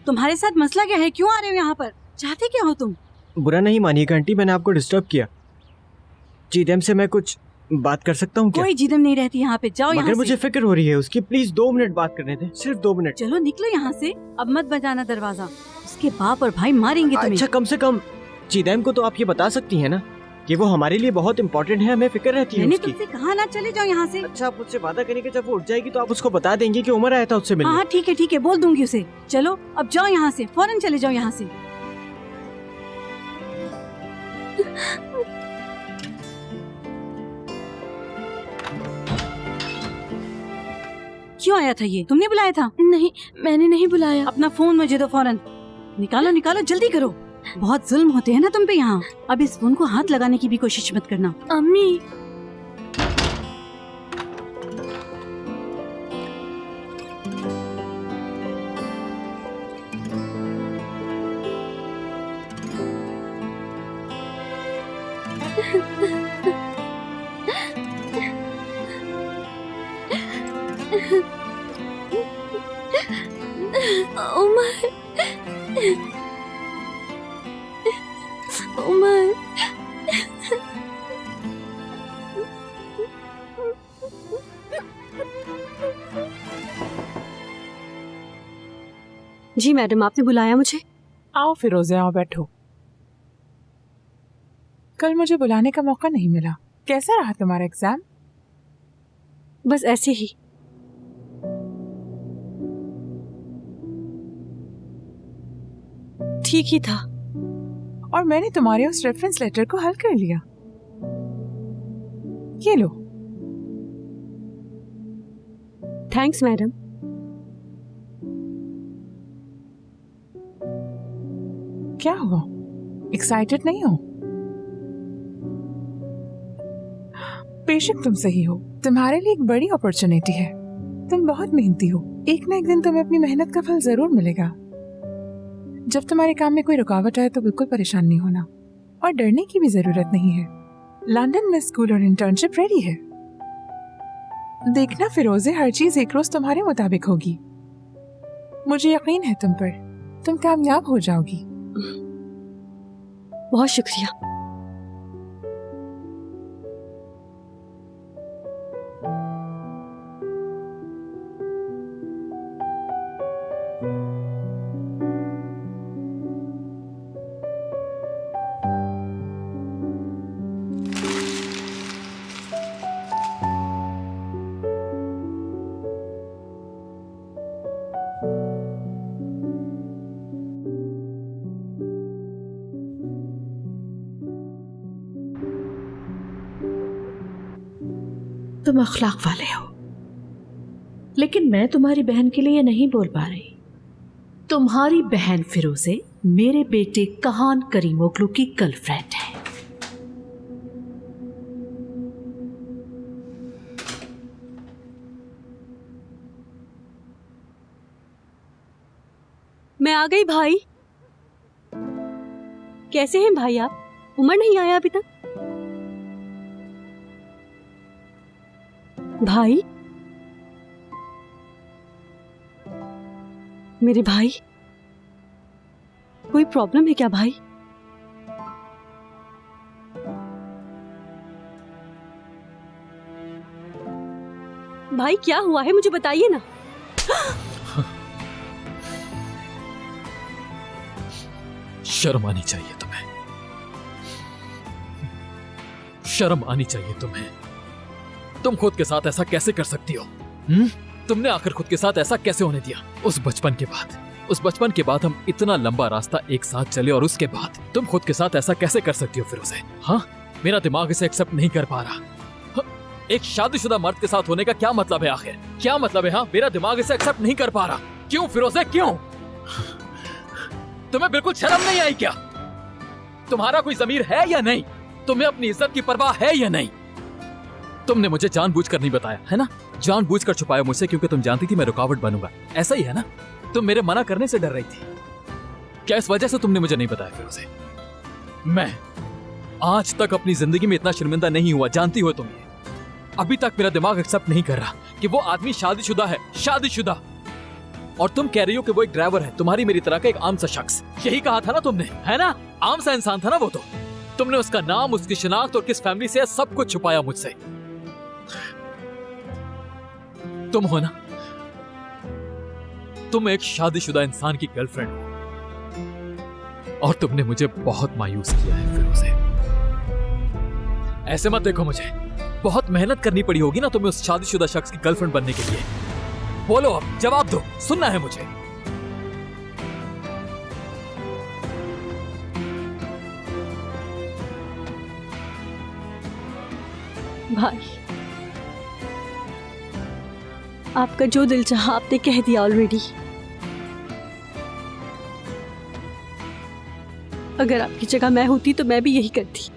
तुम्हारे साथ मसला क्या है? क्यों आ रहे हो यहाँ पर? चाहते क्या हो तुम? बुरा नहीं मानिएगा आंटी, मैंने आपको डिस्टर्ब किया। जीदेम से मैं कुछ बात कर सकता हूँ क्या? कोई जीदम नहीं रहती यहाँ पे, जाओ यहाँ मगर से। मुझे फिक्र हो रही है उसकी, प्लीज 2 मिनट बात करने दे, सिर्फ 2 मिनट। चलो निकलो यहाँ से, अब मत बजाना दरवाजा, उसके बाप और भाई मारेंगे तुम्हें। अच्छा, कम से कम जीदेम को तो आप ये बता सकती हैं ना कि वो हमारे लिए बहुत इंपॉर्टेंट है, हमें फिक्र रहती है मैंने उसकी। तुमसे कहा ना चले जाओ यहाँ से। अच्छा, आप मुझसे वादा करेंगे जब वो उठ जाएगी तो आप उसको बता देंगे कि उमर आया था उससे मिलने। हाँ ठीक है, बोल दूंगी उसे। चलो अब जाओ यहाँ से, फौरन चले जाओ यहाँ से। क्यों आया था ये? तुमने बुलाया था? नहीं, मैंने नहीं बुलाया। अपना फोन मुझे दो फौरन। निकालो जल्दी करो। बहुत जुल्म होते हैं ना तुम पे यहाँ। अब इस फोन को हाथ लगाने की भी कोशिश मत करना। अम्मी, उमर, उमर, जी मैडम, आपने बुलाया मुझे? आओ फिरोज़े, आओ बैठो। कल मुझे बुलाने का मौका नहीं मिला। कैसा रहा तुम्हारा एग्जाम? बस ऐसे ही। ठीक ही था। और मैंने तुम्हारे उस रेफरेंस लेटर को हल कर लिया। ये लो। Thanks madam. क्या हुआ, एक्साइटेड नहीं हो? बेशक तुम सही हो, तुम्हारे लिए एक बड़ी अपॉर्चुनिटी है। तुम बहुत मेहनती हो, एक ना एक दिन तुम्हें अपनी मेहनत का फल जरूर मिलेगा। जब तुम्हारे काम में कोई रुकावट आए तो बिल्कुल परेशान नहीं होना, और डरने की भी जरूरत नहीं है। लंदन में स्कूल और इंटर्नशिप रेडी है। देखना फिरोजे, हर चीज एक रोज तुम्हारे मुताबिक होगी। मुझे यकीन है तुम पर, तुम कामयाब हो जाओगी। बहुत शुक्रिया। तुम अखलाक वाले हो, लेकिन मैं तुम्हारी बहन के लिए नहीं बोल पा रही। तुम्हारी बहन फिरोजे मेरे बेटे कहान करीमोगलू की गर्लफ्रेंड है। मैं आ गई भाई। कैसे हैं भाई आप? उमर नहीं आया अभी तक? भाई, मेरे भाई, कोई प्रॉब्लम है क्या भाई? भाई क्या हुआ है, मुझे बताइए ना। शर्म आनी चाहिए तुम्हें, शर्म आनी चाहिए तुम्हें। तुम खुद के साथ ऐसा कैसे कर सकती हो? तुमने आखिर खुद के साथ ऐसा कैसे होने दिया? उस बचपन के बाद हम इतना लंबा रास्ता एक साथ चले, और उसके बाद तुम खुद के साथ ऐसा कैसे कर सकती हो फिरोजे? हाँ, मेरा दिमाग इसे एक्सेप्ट नहीं कर पा रहा। एक शादीशुदा मर्द के साथ होने का क्या मतलब है आखिर? क्या मतलब है? हाँ, मेरा दिमाग इसे एक्सेप्ट नहीं कर पा रहा। क्यों फिरोजे, क्यों? तुम्हें बिल्कुल शर्म नहीं आई क्या? तुम्हारा कोई ज़मीर है या नहीं? तुम्हें अपनी इज्जत की परवाह है या नहीं? तुमने मुझे जानबूझकर नहीं बताया है ना? जानबूझकर छुपाया मुझसे क्योंकि तुम जानती थी मैं रुकावट बनूंगा। ऐसा ही है ना? तुम मेरे मना करने से डर रही थी क्या? इस वजह से तुमने मुझे नहीं बताया फिरोजे? मैं आज तक अपनी जिंदगी में इतना शर्मिंदा नहीं हुआ, जानती हो तुम ये। अभी तक मेरा दिमाग एक्सेप्ट नहीं कर रहा कि वो आदमी शादीशुदा है, शादीशुदा। और तुम कह रही हो कि वो एक ड्राइवर है, तुम्हारी मेरी तरह का एक आम सा शख्स। यही कहा था ना तुमने, है ना? आम सा इंसान था ना वो तो। तुमने उसका नाम, उसकी शिनाख्त और किस फैमिली से है, सब कुछ छुपाया मुझसे। तुम हो ना, तुम एक शादीशुदा इंसान की गर्लफ्रेंड हो और तुमने मुझे बहुत मायूस किया है फिरोज़े। ऐसे मत देखो मुझे, बहुत मेहनत करनी पड़ी होगी ना तुम्हें उस शादीशुदा शख्स की गर्लफ्रेंड बनने के लिए। बोलो अब, जवाब दो, सुनना है मुझे। भाई, आपका जो दिल चाहा आपने कह दिया ऑलरेडी। अगर आपकी जगह मैं होती तो मैं भी यही करती।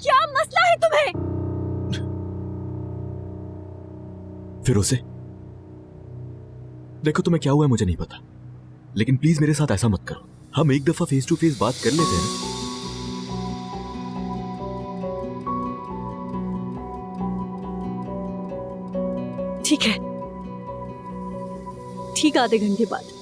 क्या मसला है तुम्हें? फिरोज़े, देखो तुम्हें क्या हुआ है मुझे नहीं पता, लेकिन प्लीज मेरे साथ ऐसा मत करो। हम एक दफा फेस टू फेस बात कर लेते हैं ना। ठीक है, ठीक आधे घंटे बाद।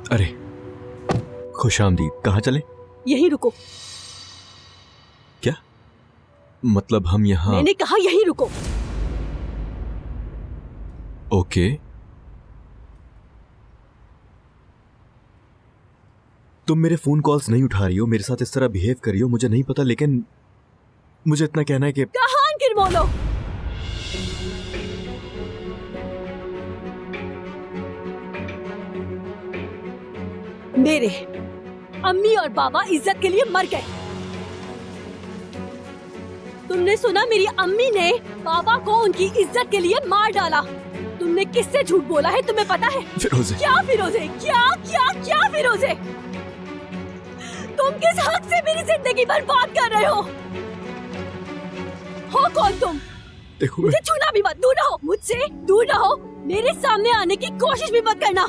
अरे खुशामदीद, कहाँ चले? यहीं रुको। क्या मतलब हम यहाँ? मैंने कहा यहीं रुको। ओके, तुम मेरे फोन कॉल्स नहीं उठा रही हो, मेरे साथ इस तरह बिहेव कर रही हो, मुझे नहीं पता, लेकिन मुझे इतना कहना है कि कहाँ फिर बोलो। मेरे अम्मी और बाबा इज्जत के लिए मर गए। तुमने सुना, मेरी अम्मी ने पापा को उनकी इज्जत के लिए मार डाला। तुमने किससे झूठ बोला है तुम्हें पता है? फिरोज़े। क्या फिरोज़े? क्या क्या क्या फिरोज़े? तुम किस हक से मेरी जिंदगी बर्बाद कर रहे हो कौन तुम? देखो मुझे छूना भी मत, दूर रहो मुझसे, दूर रहो। मेरे सामने आने की कोशिश भी मत करना,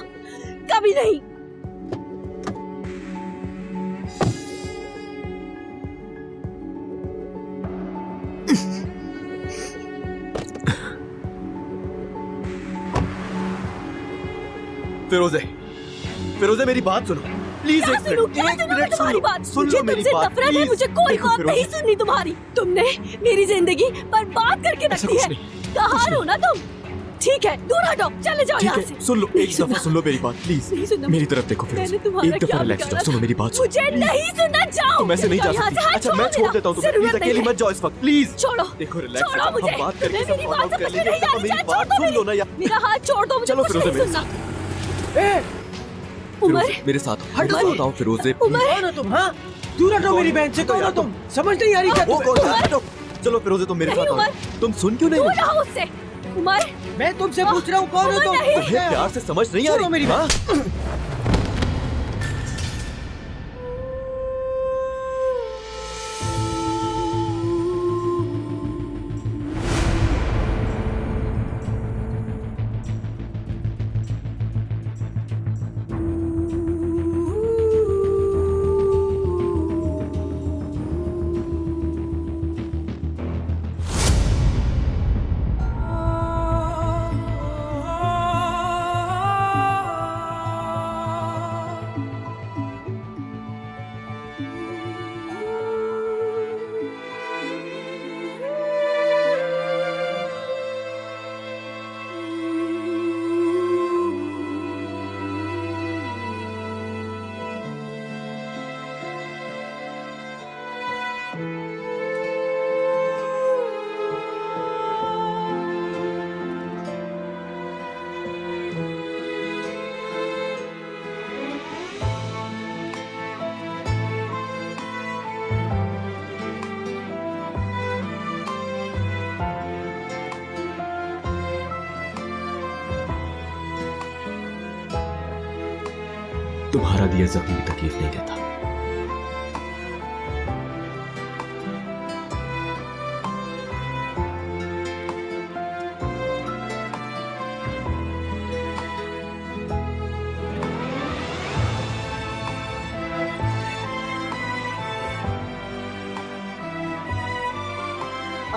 कभी नहीं। फिरोज़े, फिरोज़े मेरी बात सुनो प्लीज। क्या सुनूं? क्या सुनूं तुम्हारी बात? मुझे तुमसे नफरत है, मुझे कोई बात नहीं सुननी तुम्हारी। तुमने मेरी जिंदगी बर्बाद करके रख दी है। कहाँ हो ना तुम? ठीक है, दूर हटो, चले जाओ यहाँ से। सुन लो, एक दफा सुन लो मेरी बात प्लीज। मेरी तरफ देखो फिरोज़े, एक दफा रिलैक्स जाओ, सुनो मेरी बात। मुझे नहीं सुनना, जाओ। तुम ऐसे नहीं जा सकती। अच्छा मैं छोड़ देता हूँ तुम्हें, प्लीज अकेली मत जाओ इस वक्त, प्लीज। छोड़ो, देखो रिलैक्स, छोड़ो मुझे। हम बात करके मेरी बात समझ में नहीं आ रही, मेरी बात सुन लो ना यार। मेरा हाथ छोड़ दो, मुझे चलो कुछ फिरोज़े नहीं मेरे सुनना। उमर, मेरे साथ आओ फिरोज़े। उमर, कौन हो तुम? हाँ, दूर हटो मेरी बहन से। कौन हो तुम? समझ नहीं आ रही क्या वो तुम्हें? कौन है? हटो, चलो फिरोजे, तुम मेरे नहीं, साथ आओ। उमर। तुम सुन क्यों नहीं दूर रही? रहो उससे। उमर, मैं तुमसे पूछ रहा हूँ कौन हो तुम? नहीं। तुम्हें प्यार से समझ नहीं आ छोड़ो रही मेरी हाँ? तुम्हारा दिया जख्म भी तकलीफ नहीं देता।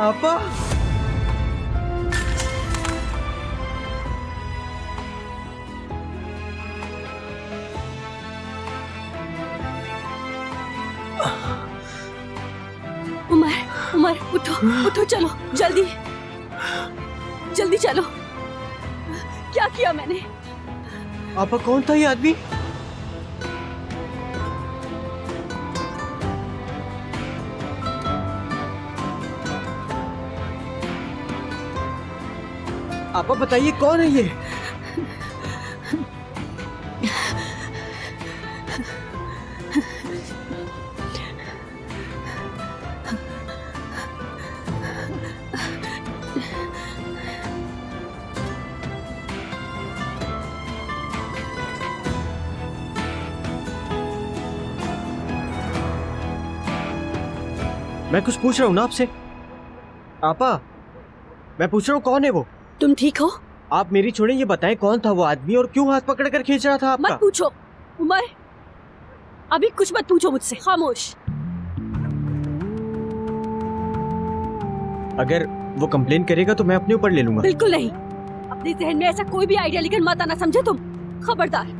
आपा, उमर, उमर, उठो, उठो, चलो, जल्दी, जल्दी चलो। क्या किया मैंने? आपा कौन था ये आदमी? आपा बताइए कौन है ये? मैं कुछ पूछ रहा हूँ ना आपसे। आपा, मैं पूछ रहा हूँ कौन है वो? तुम ठीक हो? आप मेरी छोड़ें, ये बताएं कौन था वो आदमी और क्यों हाथ पकड़कर खींच रहा था आपका? मत पूछो उमर, अभी कुछ मत पूछो मुझसे, खामोश। अगर वो कंप्लेन करेगा तो मैं अपने ऊपर ले लूंगा। बिल्कुल नहीं, अपने जहन में ऐसा कोई भी आइडिया लेकर मत आना, समझे तुम? खबरदार।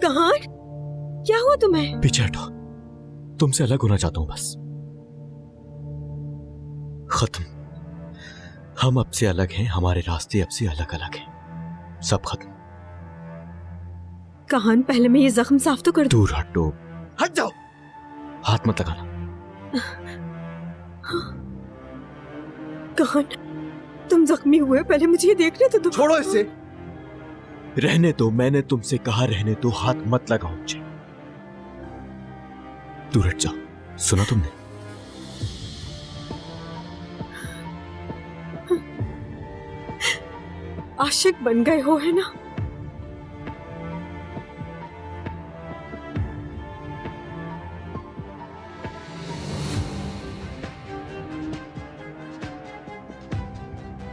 कहाँ? क्या हुआ तुम्हें? पीछे हटो, तुमसे अलग होना चाहता हूं बस। खत्म। हम अब से अलग हैं, हमारे रास्ते अब से अलग अलग हैं, सब खत्म। कहान, पहले मैं ये जख्म साफ तो कर दूं। दूर हटो, हट जाओ, हाथ मत लगाना। कहान, तुम जख्मी हुए, पहले मुझे ये देखने तो दो। छोड़ो इसे, रहने दो, मैंने तुमसे कहा रहने दो, हाथ मत लगाओ मुझे। दूर हट जाओ, सुना तुमने? आशिक बन गए हो, है ना?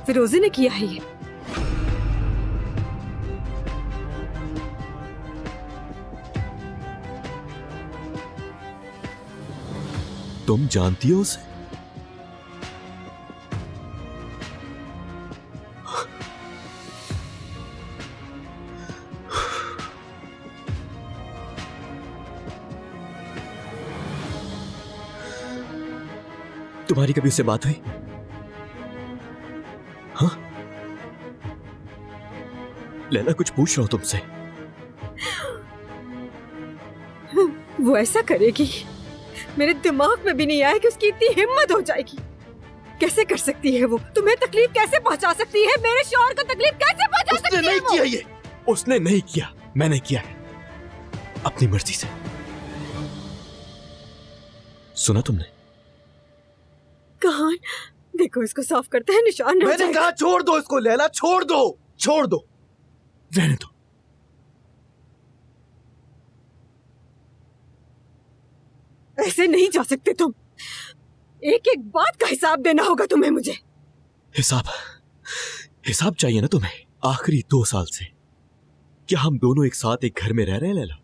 फिरोजी ने किया है ये। तुम जानती हो उसे? तुम्हारी कभी उससे बात हुई? हाँ? लैला, कुछ पूछ रहा हूं तुमसे। वो ऐसा करेगी, मेरे दिमाग में भी नहीं आया कि उसकी इतनी हिम्मत हो जाएगी। कैसे कर सकती है वो? तुम्हें तकलीफ कैसे पहुंचा सकती है? मेरे शौहर को तकलीफ कैसे पहुंचा सकती है? उसने नहीं किया ये, उसने नहीं किया, मैंने किया है अपनी मर्जी से। सुना तुमने? कहान, देखो इसको साफ करते हैं, निशान रह मैंने जाएगा। कहा छोड़ दो इसको लैला, छोड़ दो, छोड़ दो, रहने दो। ऐसे नहीं जा सकते तुम। एक एक बात का हिसाब देना होगा तुम्हें मुझे। हिसाब चाहिए ना तुम्हें? आखिरी 2 साल से क्या हम दोनों एक साथ एक घर में रह रहे हैं लैला?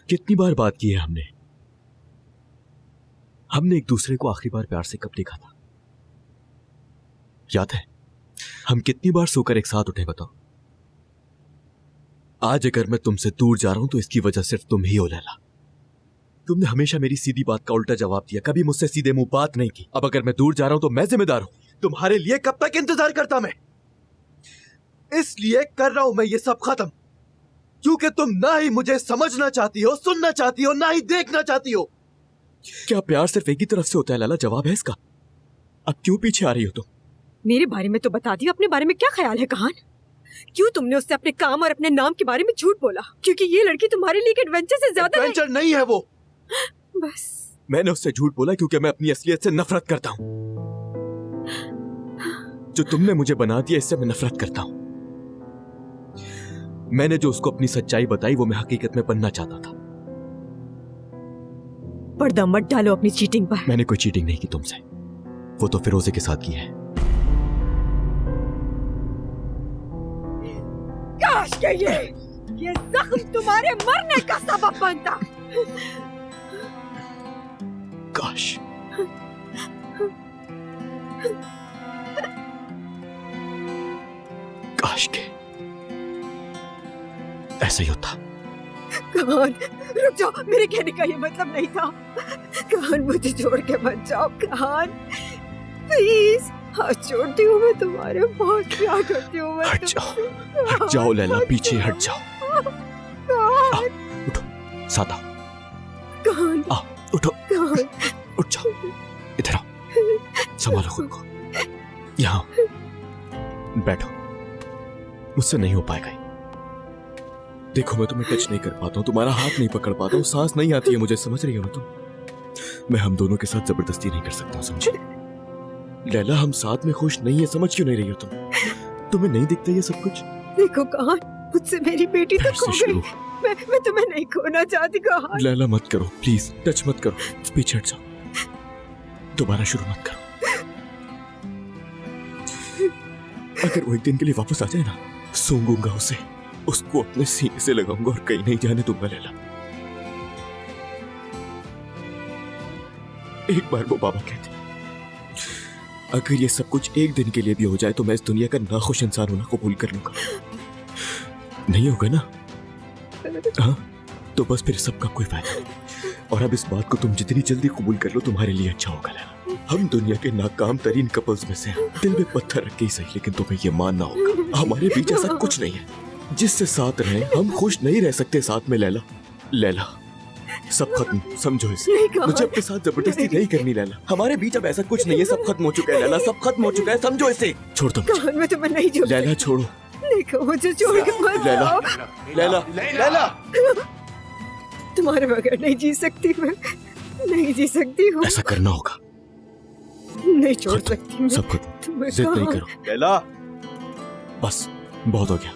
कितनी बार बात की है हमने एक दूसरे को आखिरी बार प्यार से कब देखा था? याद है? हम कितनी बार सोकर एक साथ उठे बताओ? आज अगर मैं तुमसे दूर जा रहा हूं तो इसकी वजह सिर्फ तुम ही हो लैला। तुमने हमेशा मेरी सीधी बात का उल्टा जवाब दिया, कभी मुझसे सीधे मुंह बात नहीं की। अब अगर मैं दूर जा रहा हूं तो मैं जिम्मेदार हूं। तुम्हारे लिए कब तक इंतजार करता मैं? इसलिए कर रहा हूं मैं ये सब खत्म, क्योंकि तुम ना ही मुझे समझना चाहती हो, सुनना चाहती हो, ना ही देखना चाहती हो। क्या प्यार सिर्फ एक ही तरफ से होता है लैला? जवाब है इसका। अब क्यों पीछे आ रही हो तुम? मेरे बारे में तो बता दिया, अपने बारे में क्या ख्याल है कहान? क्यों तुमने उससे अपने काम और अपने नाम के बारे में झूठ बोला? क्योंकि ये लड़की तुम्हारे लिए एक एडवेंचर से ज्यादा एडवेंचर नहीं है वो। बस मैंने उससे झूठ बोला क्योंकि मैं अपनी असलियत से नफरत करता हूं। जो तुमने मुझे बना दिया, इससे मैं नफरत करता हूं। मैंने जो उसको अपनी सच्चाई बताई वो मैं हकीकत में बनना चाहता था। पर्दा मत डालो अपनी चीटिंग पर। मैंने कोई चीटिंग नहीं की तुमसे, वो तो फिरोजे के साथ की है। काश के ये जख्म तुम्हारे मरने का सबब बनता। काश। काश के ऐसा ही होता। कहान रुक जाओ, मेरे कहने का ये मतलब नहीं था। कहान मुझे छोड़ के मत जाओ कहान, प्लीज। हाथ छोड़ती हूँ मैं तुम्हारे, बहुत प्यार करती हूँ मैं। हट जाओ लैला, पीछे हट जाओ। कहान, उठो, साथ आओ। कहान, आओ, उठो, कहान, उठ जाओ, इधर आओ, संभालो खुद को। यहाँ बैठो, मुझसे नहीं हो पाएगा। देखो मैं तुम्हें टच नहीं कर पाता हूँ, तुम्हारा हाथ नहीं पकड़ पाता हूँ, सांस नहीं आती है मुझे, समझ रही हो ना तुम? मैं हम दोनों के साथ जबरदस्ती नहीं कर सकता, समझे? लैला, हम साथ में खुश नहीं है, समझ क्यों नहीं रही हो तुम? तुम्हें नहीं दिखता ये सब कुछ? देखो कहान, मुझसे मेरी बेटी तो खो गई। मैं तुम्हें नहीं खोना चाहती कहान। लैला मत करो प्लीज, टच मत करो, पीछे हट जाओ, दोबारा शुरू मत करो। अगर वो एक दिन के लिए वापस आ जाए ना, सूंघूंगा उसे, उसको अपने सीने से लगाऊंगा और कहीं नहीं जाने दूंगा लैला। एक बार वो बाबा कहते, अगर ये सब कुछ एक दिन के लिए भी हो जाए तो मैं इस दुनिया का नाखुश इंसान होना कबूल कर लूंगा। नहीं होगा ना? हाँ, तो बस फिर सबका कोई फायदा नहीं। और अब इस बात को तुम जितनी जल्दी कबूल कर लो तुम्हारे लिए अच्छा होगा लैला। हम दुनिया के नाकाम तरीन कपल्स में से हैं। दिल में पत्थर रख के ही सही, लेकिन तुम्हें ये मानना होगा हमारे बीच ऐसा कुछ नहीं है जिससे साथ रहे हम खुश नहीं रह सकते साथ में लैला। लैला, सब खत्म, समझो इसे। मुझे अपने साथ जबरदस्ती नहीं करनी लैला, हमारे बीच अब ऐसा कुछ नहीं है, सब खत्म हो चुका है लैला, सब खत्म हो चुका है, समझो इसे। छोड़ दो कहान, मैं तुम्हें नहीं छोड़ लैला, छोड़ो। देखो मुझे छोड़ के मत लैला, जाओ। लैला, लैला, तुम्हारे बगैर नहीं जी सकती मैं, नहीं जी सकती हूँ। ऐसा करना होगा, नहीं छोड़ सकती मैं सब खत्म, तुम्हें। जिद नहीं करो लैला, बस बहुत हो गया।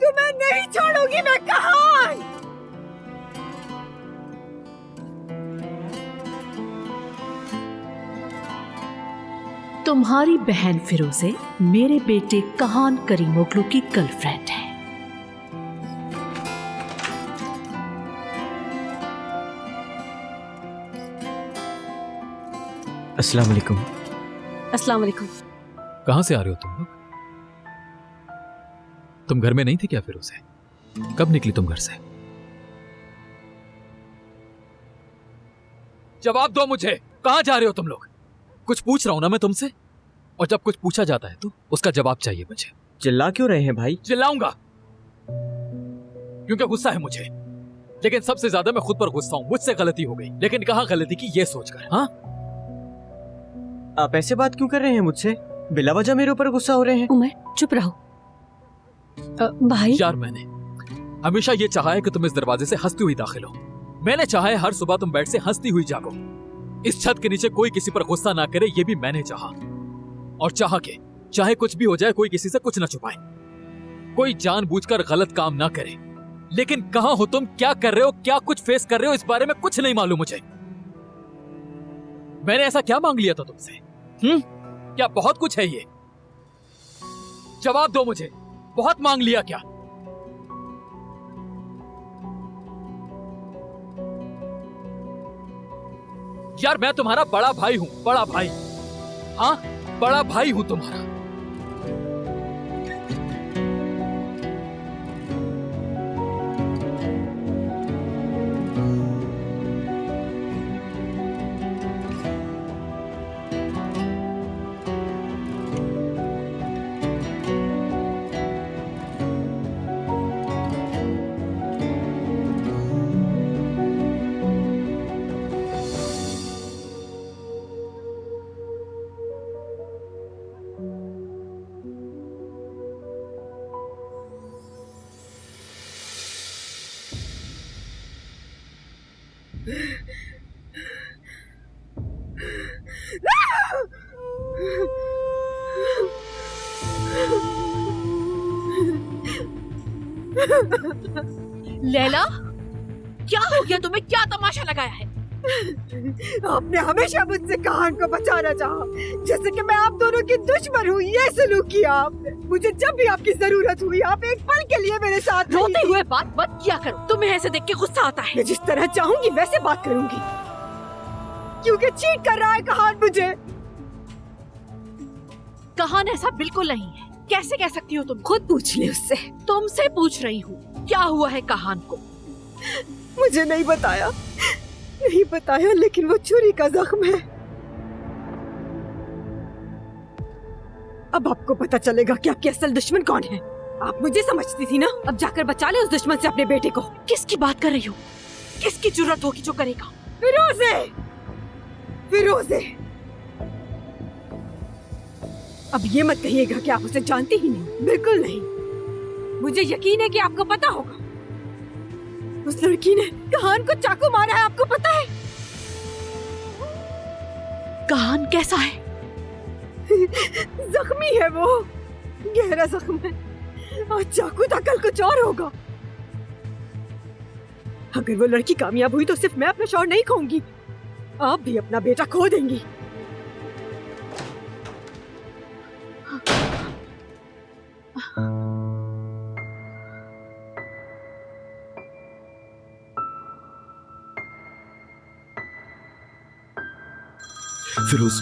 तुम्हें नहीं छोड़ूंगी मैं कहान। तुम्हारी बहन फिरोजे मेरे बेटे कहान करीमोगलू की गर्लफ्रेंड है। अस्सलाम वालेकुम। अस्सलाम वालेकुम। कहां से आ रहे हो तुम लोग? तुम घर में नहीं थे क्या फिरोजे? कब निकली तुम घर से? जवाब दो मुझे, कहां जा रहे हो तुम लोग? कुछ पूछ रहा हूं ना मैं तुमसे, और जब कुछ पूछा जाता है तो उसका जवाब चाहिए मुझे। चिल्ला क्यों रहे हैं भाई? चिल्लाऊंगा क्योंकि गुस्सा है मुझे, लेकिन सबसे ज्यादा मैं खुद पर गुस्सा हूं। मुझसे गलती हो गई, लेकिन कहां गलती की ये सोचकर। हाँ, आप ऐसे बात क्यों कर रहे हैं मुझसे? बिला वजह मेरे ऊपर गुस्सा हो रहे हैं। उमर चुप रहो। भाई यार मैंने हमेशा ये चाहा है कि तुम इस दरवाजे से हंसती हुई दाखिल हो। मैंने चाहा है हर सुबह तुम बेड से हंसती हुई जागो। इस छत के नीचे कोई किसी पर गुस्सा ना करे, ये भी मैंने चाहा। और चाहा के चाहे कुछ भी हो जाए, कोई किसी से कुछ ना छुपाए, कोई जानबूझकर गलत काम ना करे। लेकिन कहां हो तुम? क्या कर रहे हो? क्या कुछ फेस कर रहे हो? इस बारे में कुछ नहीं मालूम मुझे। मैंने ऐसा क्या मांग लिया था तुमसे? क्या बहुत कुछ है ये? जवाब दो मुझे, बहुत मांग लिया क्या? यार मैं तुम्हारा बड़ा भाई हूं, बड़ा भाई। हाँ, बड़ा भाई हूं तुम्हारा। लैला, क्या हो गया तुम्हें? क्या तमाशा लगाया है? आपने हमेशा मुझसे कहान को बचाना चाहा, जैसे कि मैं आप दोनों की दुश्मन हूँ। ये सलूक किया आपने। मुझे जब भी आपकी जरूरत हुई, आप एक पल के लिए मेरे साथ नहीं रोते थी। हुए बात मत किया करो, तुम्हें ऐसे देख के गुस्सा आता है। मैं जिस तरह चाहूंगी वैसे बात करूंगी, क्योंकि चीट कर रहा है कहान मुझे। कहान ऐसा बिल्कुल नहीं है। कैसे कह सकती हो तुम? खुद पूछ ले उससे। तुमसे पूछ रही हूँ, क्या हुआ है कहान को? मुझे नहीं बताया, नहीं बताया, लेकिन वो छुरी का जख्म है। अब आपको पता चलेगा कि आपकी असल दुश्मन कौन है। आप मुझे समझती थी ना, अब जाकर बचा ले उस दुश्मन से अपने बेटे को। किसकी बात कर रही हो? किसकी जुर्रत होगी जो करेगा? फिरोजे, फिरोजे। अब ये मत कहिएगा कि आप उसे जानती ही नहीं। बिल्कुल नहीं। मुझे यकीन है कि आपको पता होगा। उस लड़की ने कहान को चाकू मारा है, आपको पता है? कहान कैसा है? जख्मी है वो, गहरा जख्म है, और चाकू था कल कुछ और होगा। अगर वो लड़की कामयाब हुई तो सिर्फ मैं अपना शौहर नहीं खोऊंगी, आप भी अपना बेटा खो देंगी। फिरोज,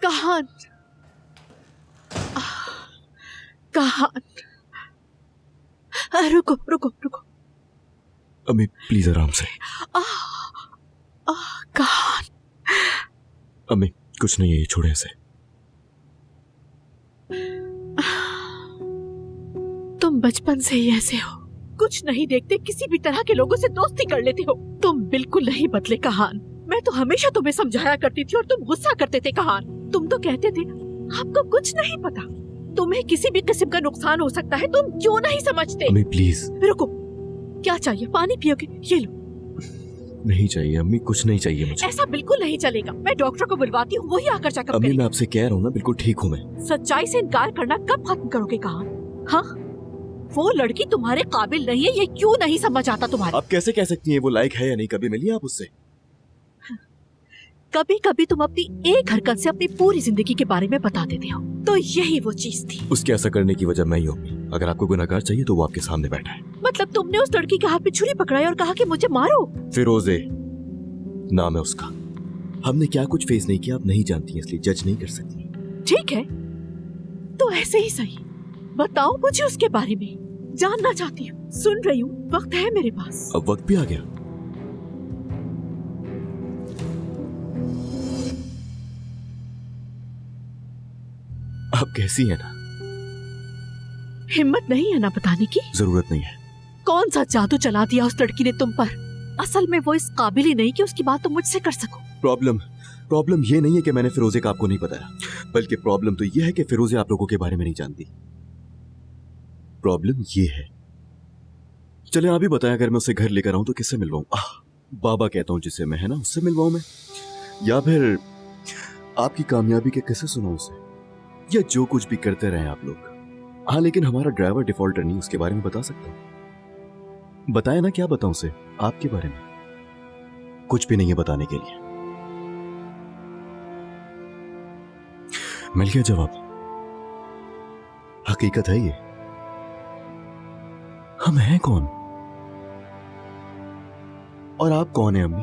कहान, कहान, रुको रुको रुको। अम्मी प्लीज आराम से। कहान, अम्मी कुछ नहीं है, ये छोड़े ऐसे। तुम बचपन से ही ऐसे हो, कुछ नहीं देखते, किसी भी तरह के लोगों से दोस्ती कर लेते हो। तुम बिल्कुल नहीं बदले कहान। मैं तो हमेशा तुम्हें समझाया करती थी और तुम गुस्सा करते थे कहान। तुम तो कहते थे आपको कुछ नहीं पता, तुम्हें किसी भी किस्म का नुकसान हो सकता है, तुम क्यों नहीं समझते? अम्मी प्लीज। रुको, क्या चाहिए? पानी पियोगे? ये लो। नहीं चाहिए अम्मी, कुछ नहीं चाहिए मुझे। ऐसा बिल्कुल नहीं चलेगा। मैं डॉक्टर को बुलवाती हूँ, वही आकर चेकअप अम्मी करेगा। मैं आपसे कह रहा हूँ ना, बिल्कुल ठीक हूँ मैं। सच्चाई से इनकार करना कब खत्म करोगे कहान? हाँ, वो लड़की तुम्हारे काबिल नहीं है, ये क्यों नहीं समझ आता तुम्हारे? आप कैसे कह सकती हैं वो लायक है या नहीं? कभी मिली आप उससे? कभी कभी तुम अपनी एक हरकत से अपनी पूरी जिंदगी के बारे में बता देते हो, तो यही वो चीज थी। उसके ऐसा करने की वजह मैं ही हूँ। अगर आपको गुनहगार चाहिए तो वो आपके सामने बैठा है। मतलब तुमने उस लड़की के हाथ में छुरी पकड़ाई और कहा कि मुझे मारो? फिरोजे नाम है उसका। हमने क्या कुछ फेस नहीं किया आप नहीं जानती, इसलिए जज नहीं कर सकती। ठीक है, तो ऐसे ही सही, बताओ मुझे उसके बारे में, जानना चाहती हूँ। सुन रही हूँ, वक्त है मेरे पास। अब वक्त भी आ गया। आप कैसी है ना? हिम्मत नहीं है ना बताने की? जरूरत नहीं है। कौन सा जादू चला दिया उस लड़की ने तुम पर? असल में वो इस काबिल ही नहीं कि उसकी बात तुम मुझसे कर सको। प्रॉब्लम ये नहीं है कि मैंने फिरोजे का आपको नहीं बताया, बल्कि प्रॉब्लम तो ये है कि फिरोजे आप लोगों के बारे में नहीं जानती। प्रॉब्लम ये है, चले आप ही बताएं, अगर मैं उसे घर लेकर आऊं तो किससे मिलवाऊं? बाबा कहता हूं जिससे मैं, है ना, उससे मिलवाऊं मैं, या फिर आपकी कामयाबी के किस्से सुनाऊं उसे, या जो कुछ भी करते रहे आप लोग। हाँ, लेकिन हमारा ड्राइवर डिफॉल्टर नहीं, उसके बारे में बता सकता हूं। बताए ना, क्या बताऊं उसे आपके बारे में? कुछ भी नहीं है बताने के लिए। मिल गया जवाब। हकीकत है ये। हम हैं कौन और आप कौन हैं अम्मी?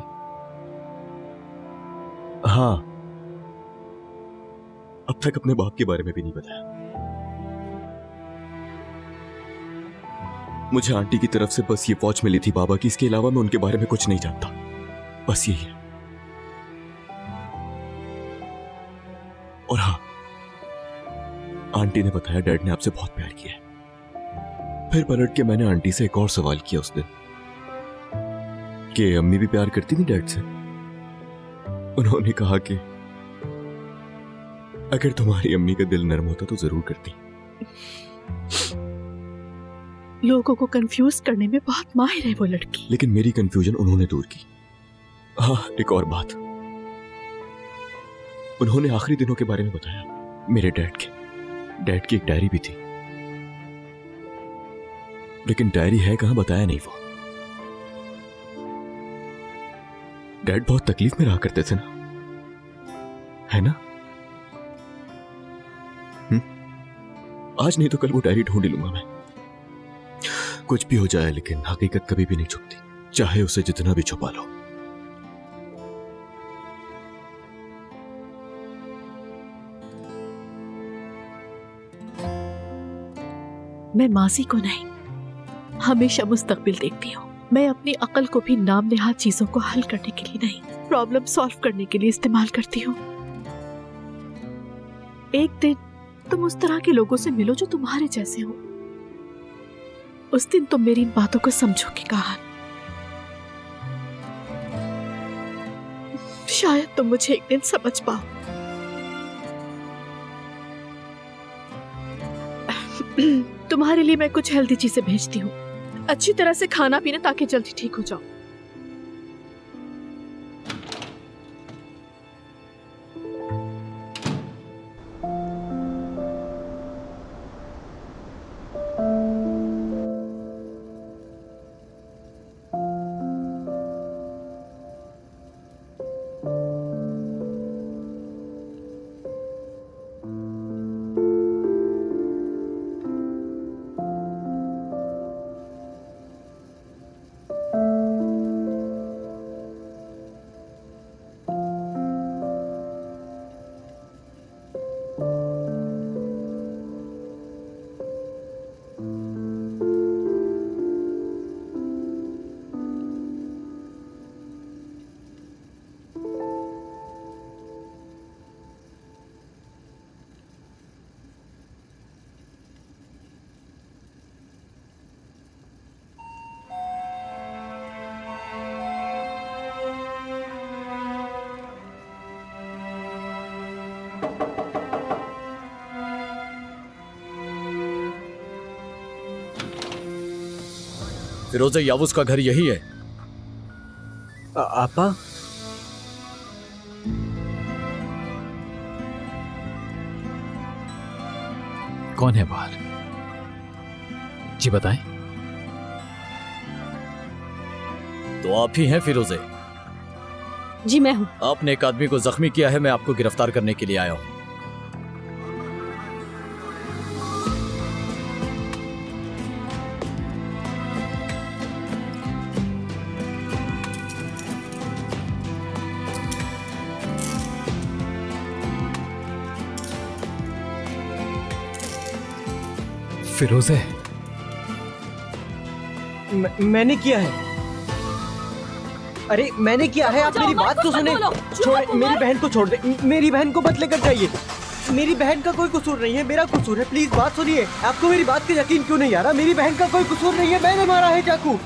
हाँ, अब तक अपने बाप के बारे में भी नहीं बताया। मुझे आंटी की तरफ से बस ये वॉच मिली थी बाबा की, इसके अलावा मैं उनके बारे में कुछ नहीं जानता। बस यही है। और हाँ, आंटी ने बताया डैड ने आपसे बहुत प्यार किया है। फिर पलट के मैंने आंटी से एक और सवाल किया उस दिन कि अम्मी भी प्यार करती थी डैड से। उन्होंने कहा कि अगर तुम्हारी अम्मी का दिल नरम होता तो जरूर करती। लोगों को कंफ्यूज करने में बहुत माहिर है वो लड़की। लेकिन मेरी कंफ्यूजन उन्होंने दूर की। हाँ, एक और बात, उन्होंने आखिरी दिनों के बारे में बताया मेरे डैड की एक डायरी भी थी, लेकिन डायरी है कहां बताया नहीं वो। डैड बहुत तकलीफ में रहा करते थे ना, है ना? आज नहीं तो कल वो डायरी ढूंढ लूंगा मैं। कुछ भी हो जाए, लेकिन हकीकत कभी भी नहीं छुपती, चाहे उसे जितना भी छुपा लो। मैं माजी को नहीं, हमेशा मुस्तकबिल देखती हूँ। मैं अपनी अकल को भी नाम नेहाद चीजों को हल करने के लिए नहीं, प्रॉब्लम सॉल्व करने के लिए इस्तेमाल करती हूँ। एक दिन तुम उस तरह के लोगों से मिलो जो तुम्हारे जैसे हो। उस दिन तुम मेरी इन बातों को समझोगे कहान। शायद तुम मुझे एक दिन समझ पाओ। तुम्हारे लिए मैं कुछ हेल्दी चीजें भेजती हूँ। अच्छी तरह से खाना पीना ताकि जल्दी ठीक हो जाओ। फिरोजे यावुस का घर यही है। आपा, कौन है बाहर? जी बताएं। तो आप ही हैं फिरोजे? जी मैं हूँ। आपने एक आदमी को जख्मी किया है, मैं आपको गिरफ्तार करने के लिए आया हूँ। फिरोजे, मैंने किया है। अरे मैंने किया है, आप मेरी बात तो सुने। छोड़, मेरी बहन को छोड़ दे, मेरी बहन को मत लेकर जाइए। मेरी बहन का कोई कसूर नहीं है, मेरा कसूर है। प्लीज बात सुनिए। आपको मेरी बात का यकीन क्यों नहीं आ रहा? मेरी बहन का कोई कसूर नहीं है, मैंने मारा है चाकू।